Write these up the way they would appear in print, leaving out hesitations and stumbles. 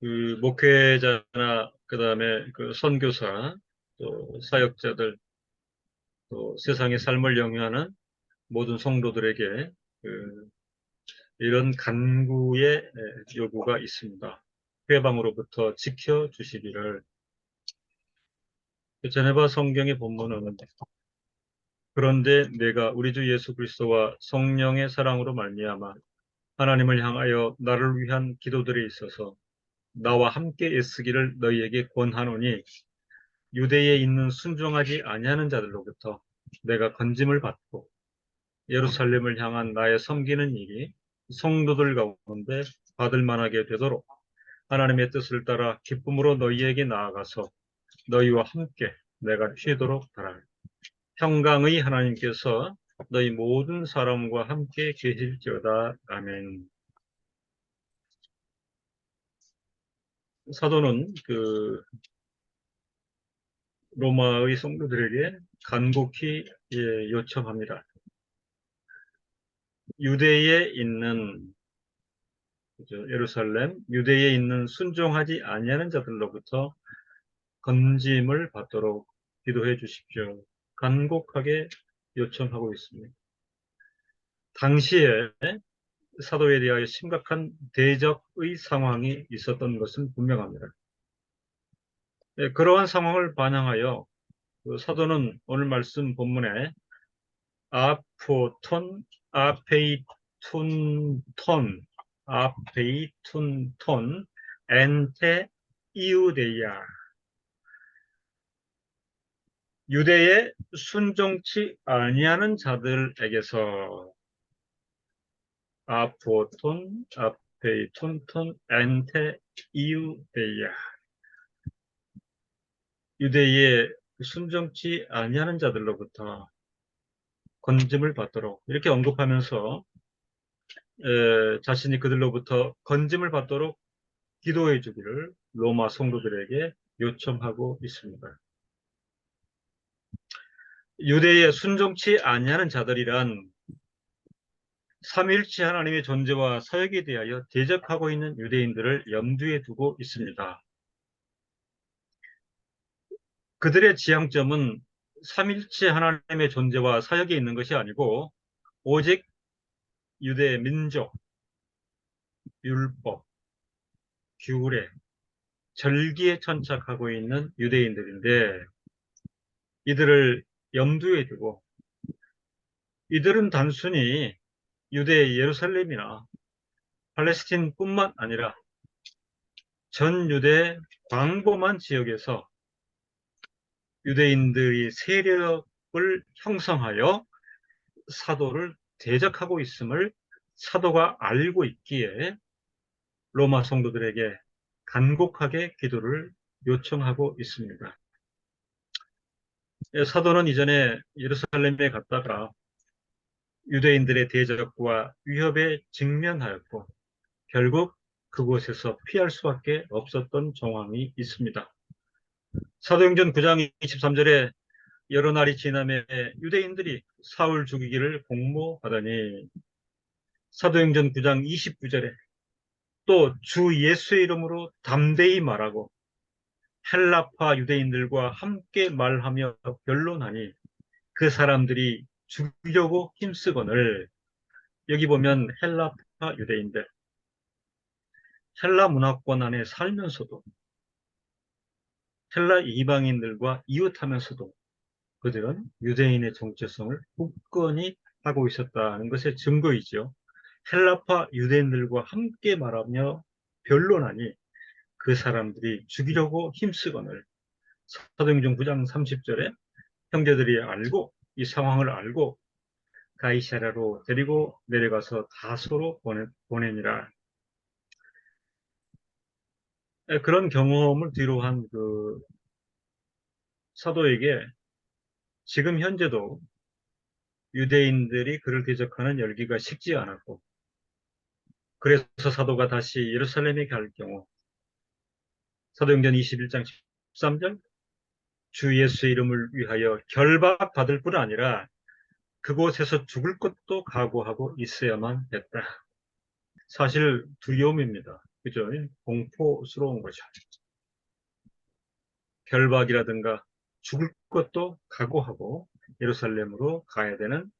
그 목회자나 그다음에 그 선교사 또 사역자들 또 세상의 삶을 영위하는 모든 성도들에게 그 이런 간구의 요구가 있습니다. 회방으로부터 지켜 주시기를. 제네바 성경의 본문은 그런데 내가 우리 주 예수 그리스도와 성령의 사랑으로 말미암아 하나님을 향하여 나를 위한 기도들에 있어서 나와 함께 애쓰기를 너희에게 권하노니 유대에 있는 순종하지 아니하는 자들로부터 내가 건짐을 받고 예루살렘을 향한 나의 섬기는 일이 성도들 가운데 받을 만하게 되도록 하나님의 뜻을 따라 기쁨으로 너희에게 나아가서 너희와 함께 내가 쉬도록 바라. 평강의 하나님께서 너희 모든 사람과 함께 계실지어다. 아멘. 사도는 그 로마의 성도들에게 간곡히 요청합니다. 유대에 있는 예루살렘, 유대에 있는 순종하지 아니하는 자들로부터 건짐을 받도록 기도해 주십시오. 간곡하게 요청하고 있습니다. 당시에 사도에 대하여 심각한 대적의 상황이 있었던 것은 분명합니다. 그러한 상황을 반영하여 그 사도는 오늘 말씀 본문에 아포톤, 아페이툰톤, 아페이툰톤, 엔테 이우데야, 유대에 순종치 아니하는 자들에게서 아포톤, 아페이툰톤, 엔테 이우데야, 유대에 순종치 아니하는 자들로부터 건짐을 받도록 이렇게 언급하면서 자신이 그들로부터 건짐을 받도록 기도해 주기를 로마 성도들에게 요청하고 있습니다. 유대에 순종치 아니하는 자들이란 삼위일체 하나님의 존재와 사역에 대하여 대적하고 있는 유대인들을 염두에 두고 있습니다. 그들의 지향점은 삼위일체 하나님의 존재와 사역에 있는 것이 아니고 오직 유대 민족, 율법, 규례, 절기에 천착하고 있는 유대인들인데 이들을 염두에 두고 이들은 단순히 유대 예루살렘이나 팔레스틴뿐만 아니라 전 유대 광범한 지역에서 유대인들이 세력을 형성하여 사도를 대적하고 있음을 사도가 알고 있기에 로마 성도들에게 간곡하게 기도를 요청하고 있습니다. 사도는 이전에 예루살렘에 갔다가 유대인들의 대적과 위협에 직면하였고 결국 그곳에서 피할 수밖에 없었던 정황이 있습니다. 사도행전 9장 23절에 여러 날이 지남에 유대인들이 사울 죽이기를 공모하더니 사도행전 9장 29절에 또 주 예수의 이름으로 담대히 말하고 헬라파 유대인들과 함께 말하며 변론하니 그 사람들이 죽이려고 힘쓰거늘. 여기 보면 헬라파 유대인들, 헬라 문화권 안에 살면서도 헬라 이방인들과 이웃하면서도 그들은 유대인의 정체성을 굳건히 하고 있었다는 것의 증거이죠. 헬라파 유대인들과 함께 말하며 변론하니 그 사람들이 죽이려고 힘쓰거늘. 사도행전 9장 30절에 형제들이 알고 이 상황을 알고 가이사랴로 데리고 내려가서 다소로 보내니라. 그런 경험을 뒤로 한 그 사도에게 지금 현재도 유대인들이 그를 대적하는 열기가 식지 않았고 그래서 사도가 다시 예루살렘에 갈 경우 사도행전 21장 13절 주 예수의 이름을 위하여 결박받을 뿐 아니라 그곳에서 죽을 것도 각오하고 있어야만 했다. 사실 두려움입니다. 그죠? 공포스러운 거죠. 결박이라든가 죽을 것도 각오하고 예루살렘으로 가야 되는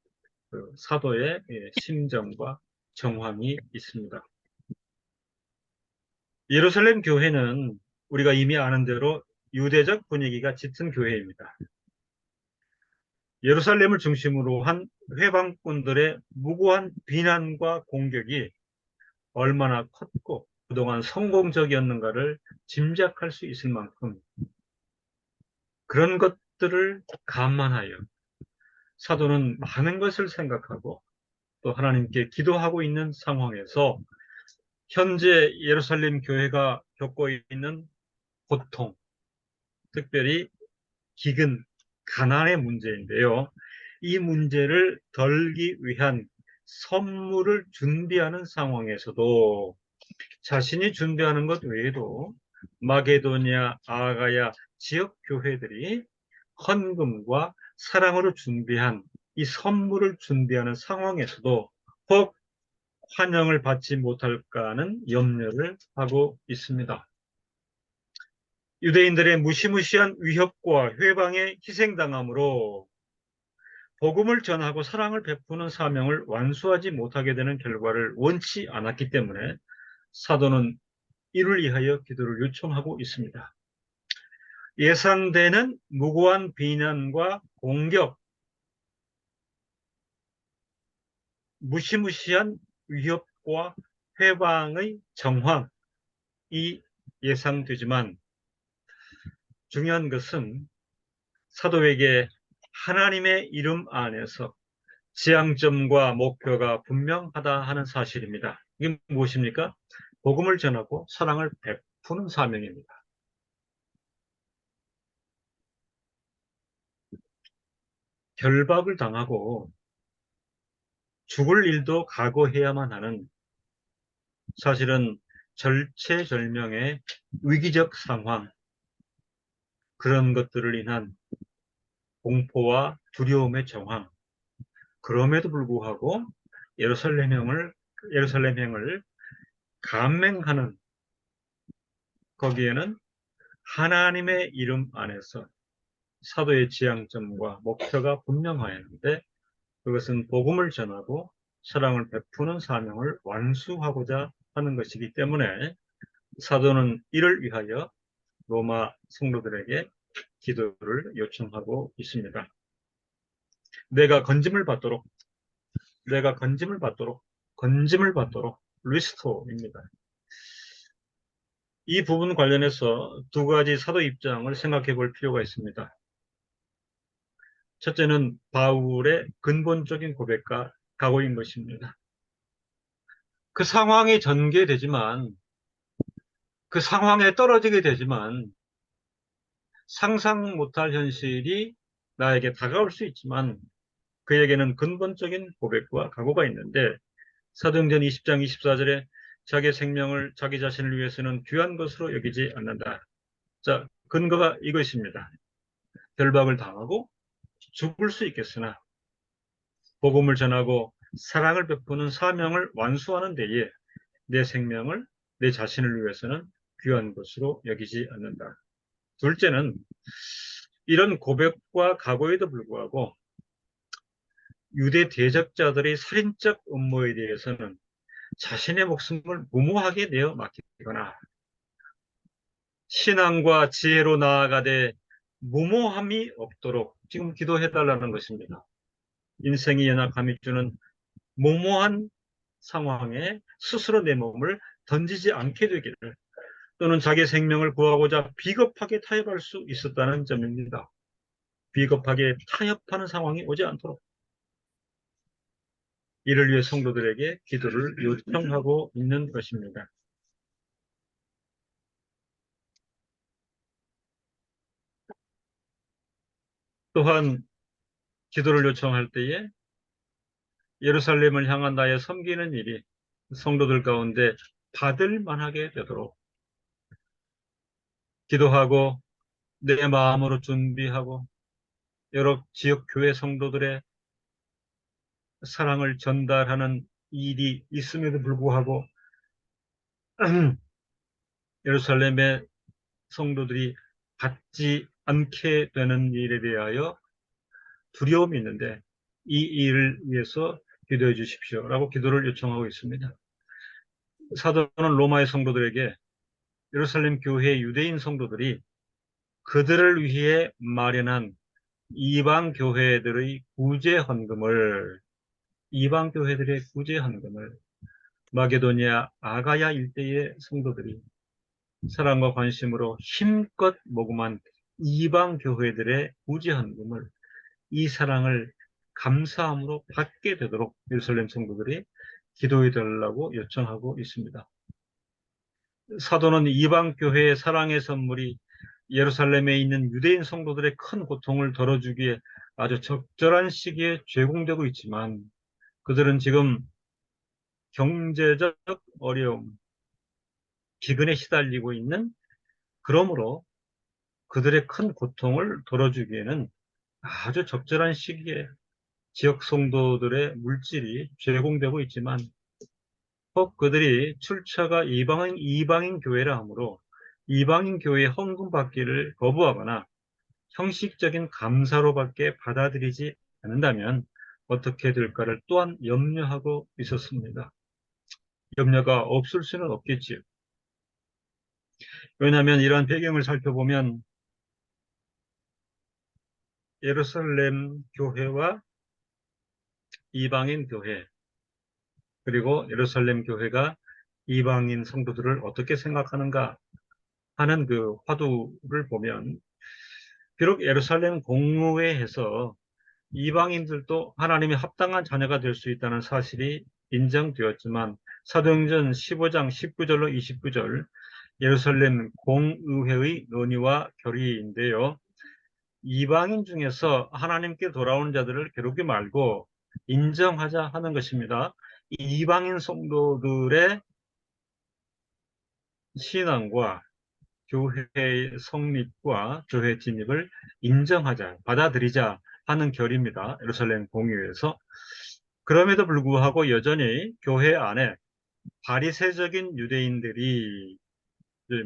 그 사도의 심정과 정황이 있습니다. 예루살렘 교회는 우리가 이미 아는 대로 유대적 분위기가 짙은 교회입니다. 예루살렘을 중심으로 한 회방꾼들의 무고한 비난과 공격이 얼마나 컸고 그동안 성공적이었는가를 짐작할 수 있을 만큼 그런 것들을 감안하여 사도는 많은 것을 생각하고 또 하나님께 기도하고 있는 상황에서 현재 예루살렘 교회가 겪고 있는 고통, 특별히 기근, 가난의 문제인데요. 이 문제를 덜기 위한 선물을 준비하는 상황에서도 자신이 준비하는 것 외에도 마게도니아, 아가야 지역 교회들이 헌금과 사랑으로 준비한 이 선물을 준비하는 상황에서도 혹 환영을 받지 못할까 하는 염려를 하고 있습니다. 유대인들의 무시무시한 위협과 회방에 희생당함으로 복음을 전하고 사랑을 베푸는 사명을 완수하지 못하게 되는 결과를 원치 않았기 때문에 사도는 이를 위하여 기도를 요청하고 있습니다. 예상되는 무고한 비난과 공격, 무시무시한 위협과 회방의 정황이 예상되지만 중요한 것은 사도에게 하나님의 이름 안에서 지향점과 목표가 분명하다 하는 사실입니다. 이게 무엇입니까? 복음을 전하고 사랑을 베푸는 사명입니다. 결박을 당하고 죽을 일도 각오해야만 하는 사실은 절체절명의 위기적 상황, 그런 것들을 인한 공포와 두려움의 정황, 그럼에도 불구하고 예루살렘행을 감행하는 거기에는 하나님의 이름 안에서 사도의 지향점과 목표가 분명하였는데 그것은 복음을 전하고 사랑을 베푸는 사명을 완수하고자 하는 것이기 때문에 사도는 이를 위하여 로마 성도들에게 기도를 요청하고 있습니다. 내가 건짐을 받도록, 내가 건짐을 받도록 리스토입니다. 이 부분 관련해서 두 가지 사도 입장을 생각해 볼 필요가 있습니다. 첫째는 바울의 근본적인 고백과 각오인 것입니다. 그 상황이 전개되지만, 그 상황에 떨어지게 되지만, 상상 못할 현실이 나에게 다가올 수 있지만, 그에게는 근본적인 고백과 각오가 있는데, 사도행전 20장 24절에 자기 생명을 자기 자신을 위해서는 귀한 것으로 여기지 않는다. 자, 근거가 이것입니다. 결박을 당하고 죽을 수 있겠으나 복음을 전하고 사랑을 베푸는 사명을 완수하는 데에 내 생명을 내 자신을 위해서는 귀한 것으로 여기지 않는다. 둘째는 이런 고백과 각오에도 불구하고 유대 대적자들의 살인적 음모에 대해서는 자신의 목숨을 무모하게 내어 맡기거나 신앙과 지혜로 나아가되 무모함이 없도록 지금 기도해달라는 것입니다. 인생이 연약함이 주는 무모한 상황에 스스로 내 몸을 던지지 않게 되기를 또는 자기 생명을 구하고자 비겁하게 타협할 수 있었다는 점입니다. 비겁하게 타협하는 상황이 오지 않도록 이를 위해 성도들에게 기도를 요청하고 있는 것입니다. 또한 기도를 요청할 때에 예루살렘을 향한 나의 섬기는 일이 성도들 가운데 받을 만하게 되도록 기도하고 내 마음으로 준비하고 여러 지역 교회 성도들의 사랑을 전달하는 일이 있음에도 불구하고 예루살렘의 성도들이 받지 않게 되는 일에 대하여 두려움이 있는데 이 일을 위해서 기도해 주십시오라고 기도를 요청하고 있습니다. 사도는 로마의 성도들에게 예루살렘 교회 유대인 성도들이 그들을 위해 마련한 이방 교회들의 구제 헌금을 마게도니아 아가야 일대의 성도들이 사랑과 관심으로 힘껏 모금한 이방 교회들의 구제 헌금을 이 사랑을 감사함으로 받게 되도록 예루살렘 성도들이 기도해 달라고 요청하고 있습니다. 사도는 이방 교회의 사랑의 선물이 예루살렘에 있는 유대인 성도들의 큰 고통을 덜어주기에 아주 적절한 시기에 제공되고 있지만 그들은 지금 경제적 어려움, 기근에 시달리고 있는, 그러므로 그들의 큰 고통을 덜어주기에는 아주 적절한 시기에 지역 성도들의 물질이 제공되고 있지만 혹 그들이 출처가 이방인 교회라 하므로 이방인 교회의 헌금 받기를 거부하거나 형식적인 감사로밖에 받아들이지 않는다면 어떻게 될까를 또한 염려하고 있었습니다. 염려가 없을 수는 없겠지요. 왜냐하면 이러한 배경을 살펴보면 예루살렘 교회와 이방인 교회, 그리고 예루살렘 교회가 이방인 성도들을 어떻게 생각하는가 하는 그 화두를 보면 비록 예루살렘 공의회에서 이방인들도 하나님의 합당한 자녀가 될 수 있다는 사실이 인정되었지만 사도행전 15장 19절로 29절 예루살렘 공의회의 논의와 결의인데요. 이방인 중에서 하나님께 돌아오는 자들을 괴롭히 말고 인정하자 하는 것입니다. 이방인 성도들의 신앙과 교회의 성립과 교회 진입을 인정하자, 받아들이자 하는 결의입니다. 예루살렘 공의회에서. 그럼에도 불구하고 여전히 교회 안에 바리새적인 유대인들이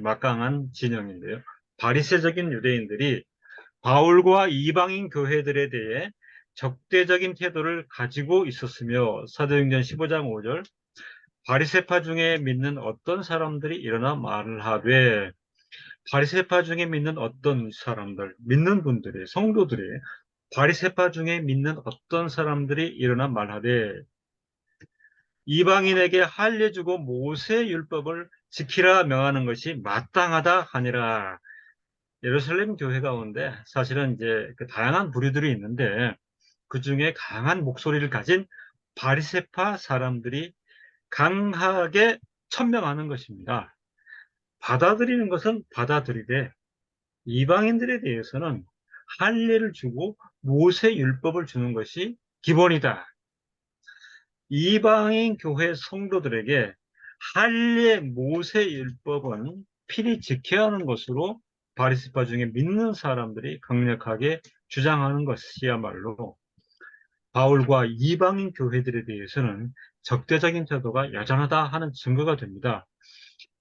막강한 진영인데요. 바리새적인 유대인들이 바울과 이방인 교회들에 대해 적대적인 태도를 가지고 있었으며 사도행전 15장 5절 바리새파 중에 믿는 어떤 사람들이 일어나 말을 하되 바리새파 중에 믿는 어떤 사람들, 믿는 분들이, 성도들이 바리새파 중에 믿는 어떤 사람들이 일어나 말하되 이방인에게 할례주고 모세 율법을 지키라 명하는 것이 마땅하다 하니라. 예루살렘 교회 가운데 사실은 이제 그 다양한 부류들이 있는데 그 중에 강한 목소리를 가진 바리새파 사람들이 강하게 천명하는 것입니다. 받아들이는 것은 받아들이되 이방인들에 대해서는 할례를 주고 모세 율법을 주는 것이 기본이다. 이방인 교회 성도들에게 할례 모세 율법은 필히 지켜야 하는 것으로 바리새파 중에 믿는 사람들이 강력하게 주장하는 것이야말로 바울과 이방인 교회들에 대해서는 적대적인 태도가 여전하다 하는 증거가 됩니다.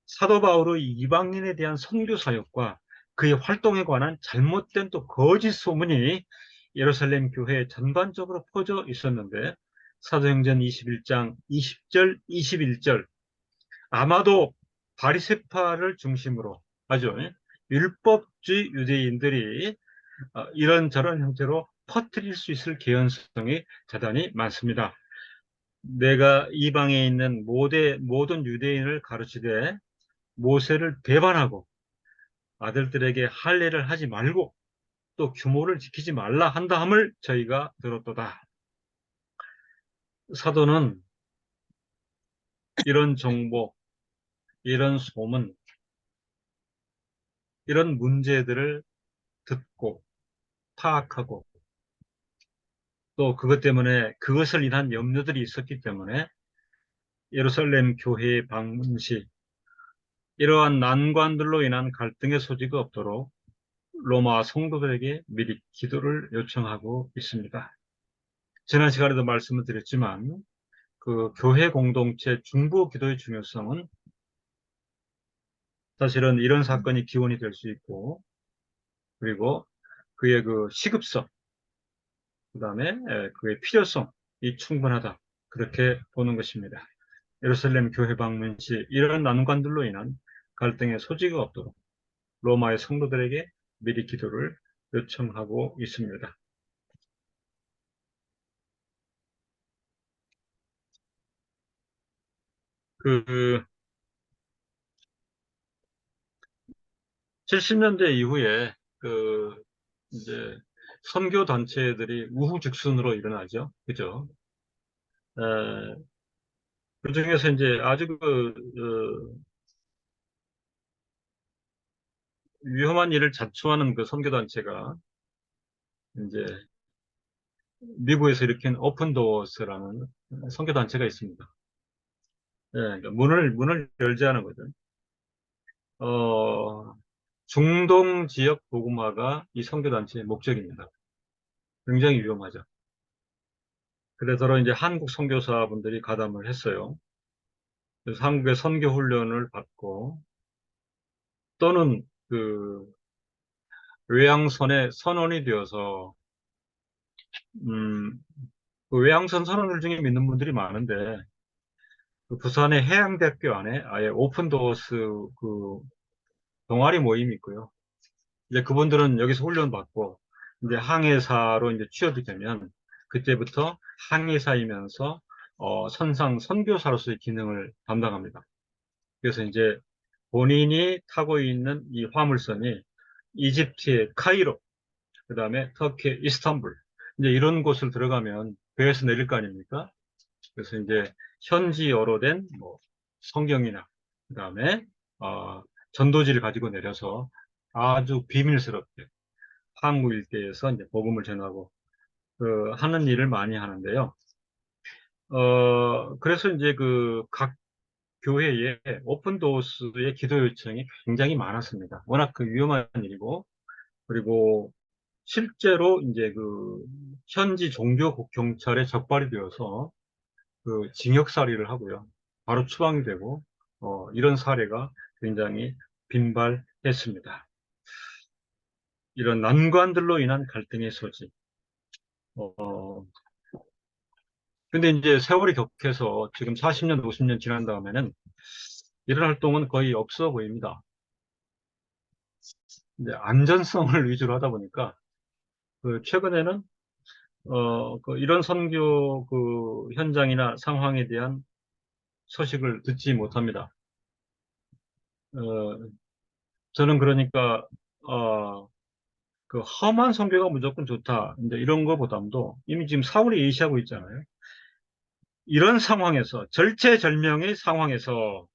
사도 바울의 이방인에 대한 선교 사역과 그의 활동에 관한 잘못된 또 거짓 소문이 예루살렘 교회 전반적으로 퍼져 있었는데 사도행전 21장 20절 21절 아마도 바리새파를 중심으로 아주 율법주의 유대인들이 이런저런 형태로 퍼뜨릴 수 있을 개연성이 대단히 많습니다. 내가 이방에 있는 모든 유대인을 가르치되 모세를 배반하고 아들들에게 할례를 하지 말고 또 규모를 지키지 말라 한다함을 저희가 들었도다. 사도는 이런 정보, 이런 소문, 이런 문제들을 듣고 파악하고 또 그것 때문에 그것을 인한 염려들이 있었기 때문에 예루살렘 교회에 방문 시 이러한 난관들로 인한 갈등의 소지가 없도록 로마 성도들에게 미리 기도를 요청하고 있습니다. 지난 시간에도 말씀을 드렸지만 그 교회 공동체 중보 기도의 중요성은 사실은 이런 사건이 기원이 될 수 있고, 그리고 그의 그 시급성, 그다음에 그의 필요성이 충분하다, 그렇게 보는 것입니다. 예루살렘 교회 방문 시 이런 난관들로 인한 갈등의 소지가 없도록 로마의 성도들에게 미리 기도를 요청하고 있습니다. 그 70년대 이후에 그 이제 선교 단체들이 우후죽순으로 일어나죠. 그죠? 에, 그중에서 이제 아주 위험한 일을 자초하는 그 선교 단체가 이제 미국에서 일으킨 오픈 도어스라는 선교 단체가 있습니다. 예, 그러니까 문을 열지 않은 거죠. 어, 중동 지역 복음화가 이 선교 단체의 목적입니다. 굉장히 위험하죠. 그래서 이제 한국 선교사분들이 가담을 했어요. 그래서 한국의 선교 훈련을 받고 또는 그 외양선의 선원이 되어서 음, 그 외양선 선원들 중에 믿는 분들이 많은데 그 부산의 해양대학교 안에 아예 오픈도어스 그 동아리 모임이 있고요. 이제 그분들은 여기서 훈련 받고 이제 항해사로 이제 취업이 되면 그때부터 항해사이면서 선상 선교사로서의 기능을 담당합니다. 그래서 이제 본인이 타고 있는 이 화물선이 이집트의 카이로, 그 다음에 터키의 이스탄불, 이제 이런 곳을 들어가면 배에서 내릴 거 아닙니까? 그래서 이제 현지어로 된 뭐 성경이나, 그 다음에 어, 전도지를 가지고 내려서 아주 비밀스럽게 항구 일대에서 이제 복음을 전하고 그 하는 일을 많이 하는데요. 그래서 이제 그 각 교회에 오픈도어스의 기도 요청이 굉장히 많았습니다. 워낙 그 위험한 일이고, 그리고 실제로 이제 그 현지 종교 경찰에 적발이 되어서 그 징역살이를 하고요. 바로 추방이 되고, 이런 사례가 굉장히 빈발했습니다. 이런 난관들로 인한 갈등의 소지. 어, 근데 이제 세월이 격해서 지금 40년, 50년 지난 다음에는 이런 활동은 거의 없어 보입니다. 이제 안전성을 위주로 하다 보니까 그 최근에는 그 이런 선교 그 현장이나 상황에 대한 소식을 듣지 못합니다. 어, 저는 그러니까 어, 그 험한 선교가 무조건 좋다, 이제 이런 거보담도 이미 지금 사울이 예시하고 있잖아요. 이런 상황에서 절체절명의 상황에서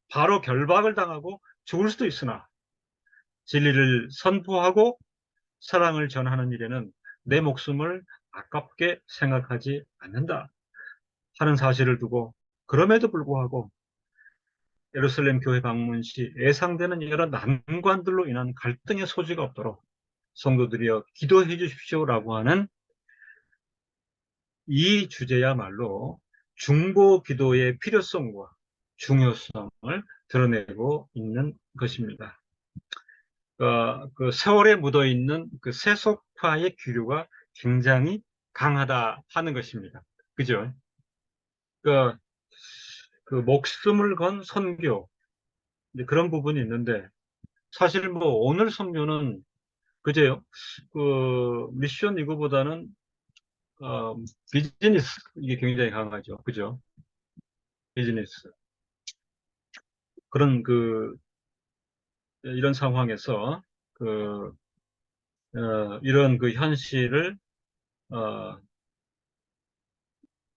바로 결박을 당하고 죽을 수도 있으나 진리를 선포하고 사랑을 전하는 일에는 내 목숨을 아깝게 생각하지 않는다 하는 사실을 두고, 그럼에도 불구하고 예루살렘 교회 방문 시 예상되는 여러 난관들로 인한 갈등의 소지가 없도록 성도들이여 기도해 주십시오라고 하는 이 주제야말로 중보 기도의 필요성과 중요성을 드러내고 있는 것입니다. 그 세월에 묻어 있는 그 세속화의 기류가 굉장히 강하다 하는 것입니다. 그죠? 그, 그 목숨을 건 선교, 이제 그런 부분이 있는데, 사실 뭐 오늘 선교는 그제요. 그 미션 이거보다는 어, 비즈니스 이게 굉장히 강하죠. 그죠? 비즈니스. 그런 그 이런 상황에서 그 이런 그 현실을 어,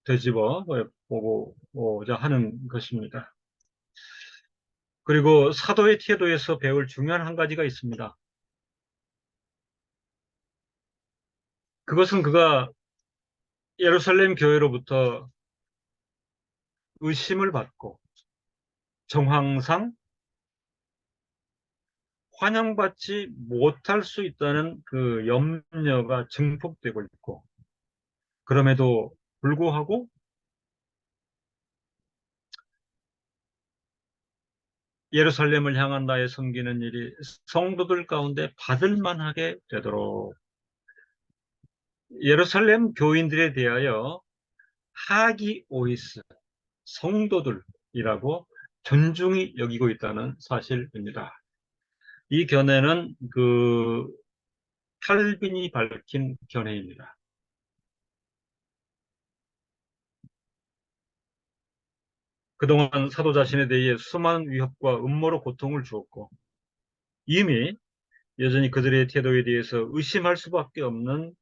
되짚어 보고자 하는 것입니다. 그리고 사도의 태도에서 배울 중요한 한 가지가 있습니다. 그것은 그가 예루살렘 교회로부터 의심을 받고 정황상 환영받지 못할 수 있다는 그 염려가 증폭되고 있고, 그럼에도 불구하고 예루살렘을 향한 나의 섬기는 일이 성도들 가운데 받을 만하게 되도록 예루살렘 교인들에 대하여 하기오이스 성도들이라고 존중히 여기고 있다는 사실입니다. 이 견해는 칼빈이 밝힌 견해입니다. 그동안 사도 자신에 대해 수많은 위협과 음모로 고통을 주었고 이미 여전히 그들의 태도에 대해서 의심할 수밖에 없는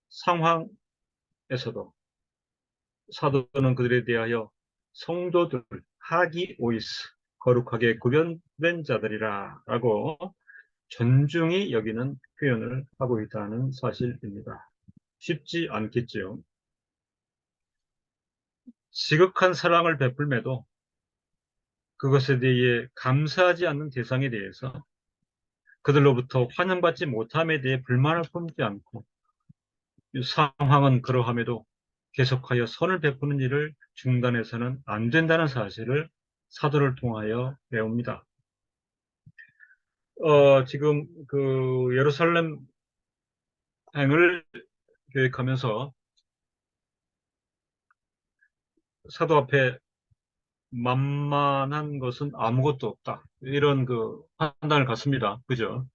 상황에서도 사도는 그들에 대하여 성도들 하기오이스 거룩하게 구별된 자들이라 라고 존중히 여기는 표현을 하고 있다는 사실입니다. 쉽지 않겠지요. 지극한 사랑을 베풀매도 그것에 대해 감사하지 않는 대상에 대해서 그들로부터 환영받지 못함에 대해 불만을 품지 않고 이 상황은 그러함에도 계속하여 선을 베푸는 일을 중단해서는 안 된다는 사실을 사도를 통하여 배웁니다. 지금 예루살렘 행을 계획하면서 사도 앞에 만만한 것은 아무것도 없다. 이런 판단을 갖습니다. 그죠?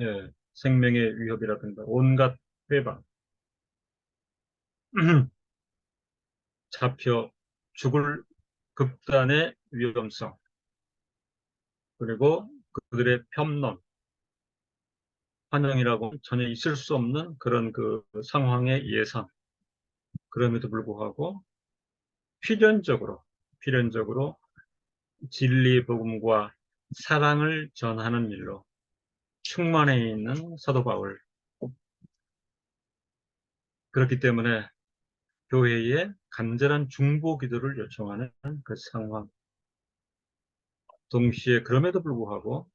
예, 생명의 위협이라든가 온갖 회방, 잡혀 죽을 극단의 위험성, 그리고 그들의 편론, 환영이라고 전혀 있을 수 없는 그런 상황의 예상. 그럼에도 불구하고 필연적으로 진리 복음과 사랑을 전하는 일로 충만해 있는 사도 바울. 그렇기 때문에 교회에 간절한 중보 기도를 요청하는 그 상황. 동시에 그럼에도 불구하고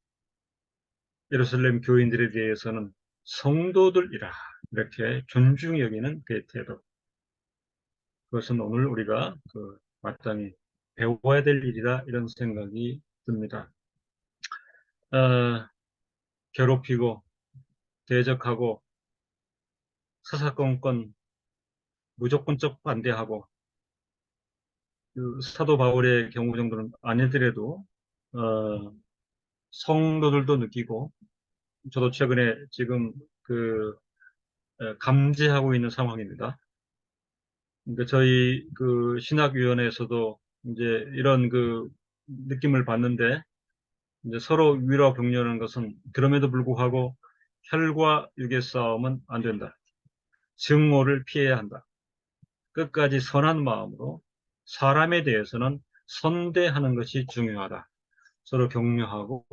예루살렘 교인들에 대해서는 성도들이라 이렇게 존중히 여기는 그 태도. 그것은 오늘 우리가 마땅히 배워야 될 일이다 이런 생각이 듭니다. 어, 괴롭히고 대적하고 사사건건 무조건적 반대하고 사도 바울의 경우 정도는 아니더라도 어, 성도들도 느끼고 저도 최근에 지금 감지하고 있는 상황입니다. 그러니까 저희 신학위원회에서도 이제 이런 느낌을 받는데 이제 서로 위로 격려하는 것은 그럼에도 불구하고 혈과 육의 싸움은 안 된다. 증오를 피해야 한다. 끝까지 선한 마음으로 사람에 대해서는 선대하는 것이 중요하다. 서로 격려하고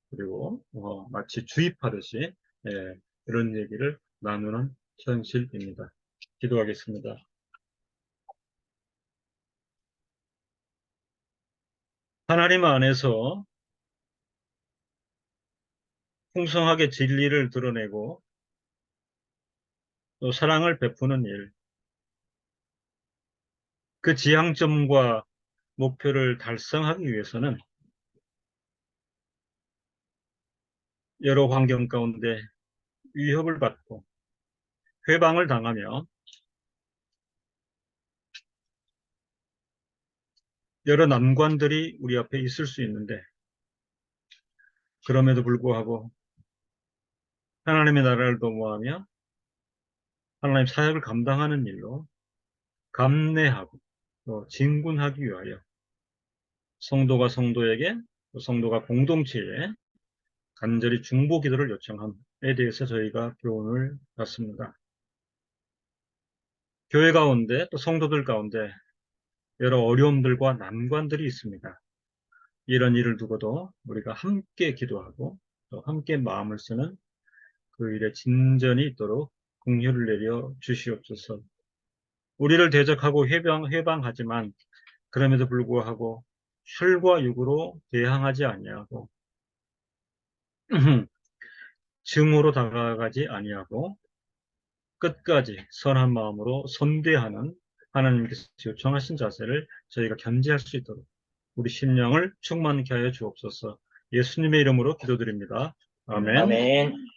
그리고 마치 주입하듯이 이런 얘기를 나누는 현실입니다. 기도하겠습니다. 하나님 안에서 풍성하게 진리를 드러내고 또 사랑을 베푸는 일, 그 지향점과 목표를 달성하기 위해서는 여러 환경 가운데 위협을 받고 회방을 당하며 여러 난관들이 우리 앞에 있을 수 있는데 그럼에도 불구하고 하나님의 나라를 도모하며 하나님 사역을 감당하는 일로 감내하고 또 진군하기 위하여 성도가 성도에게 또 성도가 공동체에 간절히 중보 기도를 요청함에 대해서 저희가 교훈을 받습니다. 교회 가운데 또 성도들 가운데 여러 어려움들과 난관들이 있습니다. 이런 일을 두고도 우리가 함께 기도하고 또 함께 마음을 쓰는 그 일에 진전이 있도록 긍휼을 내려 주시옵소서. 우리를 대적하고 회방하지만 그럼에도 불구하고 혈과 육으로 대항하지 아니하고 증오로 다가가지 아니하고 끝까지 선한 마음으로 선대하는 하나님께서 요청하신 자세를 저희가 견지할 수 있도록 우리 심령을 충만케 하여 주옵소서. 예수님의 이름으로 기도드립니다. 아멘. 아멘.